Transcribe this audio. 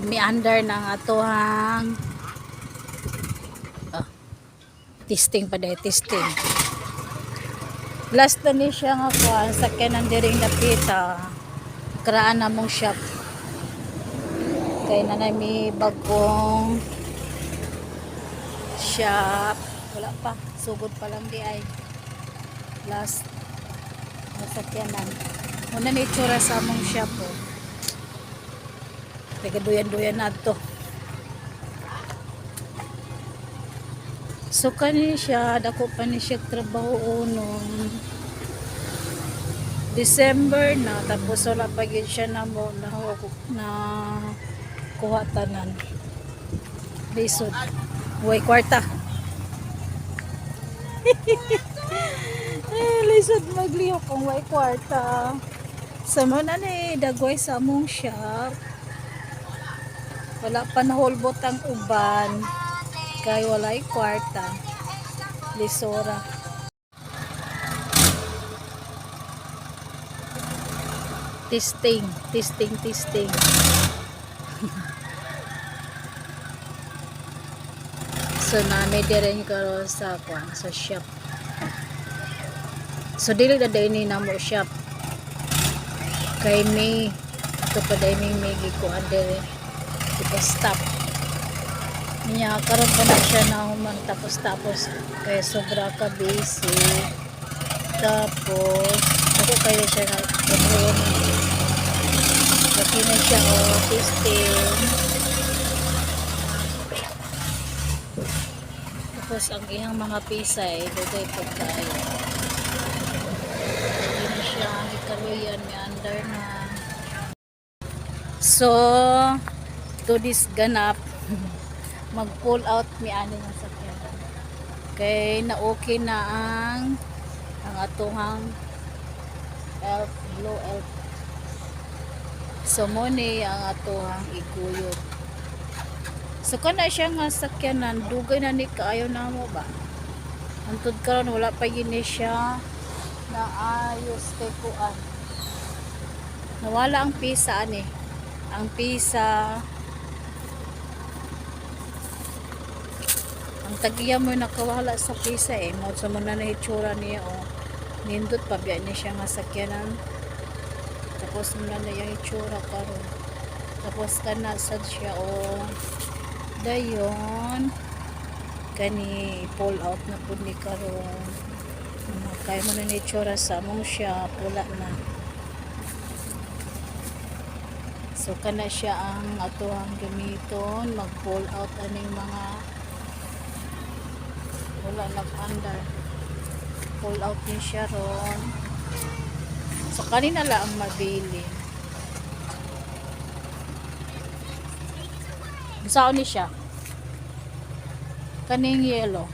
Sumiandar ng atohang testing pa dahil testing. Last na ni siya nga kuhan sa kinandiring napita karaan na mong shop kay nanay may bagong shop, wala pa, sugod pa lang di ay last nasakyanan muna ni itsura sa among shop tagaduyan-duyan na to. So kani siya, dako pa ni siya trabaho noong December na, tapos wala pa yun siya na kuha tanan. Lisod. Huwag kwarta. Lisod magliho kung huwag kwarta. Sa mga na dagway sa among shop. Wala pa nahulbot ang uban. Kay walay kwarta. Lisora. Testing. So nami diren karon sa shop. So dili na dai ni namo shop. Kay may ito pa dai may gikuan dire. Stop. Niya karon pa na siya na human tapos kaya sobra ka busy tapos ako kaya siya na laki na siya testing tapos ang iyang mga pisay dugay pagkain hindi na siya ikaluyan may under na so to this ganap mag pull out mi ani nga sakyan kay na okay na ang atuhang elf blue elf so mo ni ang atuhang iguyot so kana siya nga sakyanan dugay na ni kaayo na mo ba antud karon wala pa yun siya na ayos kay kuan nawala ang pisa ani ang pisa ang tagiya mo nakawala sa pisa mo sa muna na hitsura niya nindot pa biya niya siya nga sakyanan tapos muna na yung hitsura karon tapos kana sad siya dayon kani pull out na pud ni karon kaya mo na hitsura sa among siya pula na so kana siya ang atuhang gamiton mag pull out aning mga wala nag-under pull out ni siya ron so kanina lang ang mabili saan ni siya kaning yellow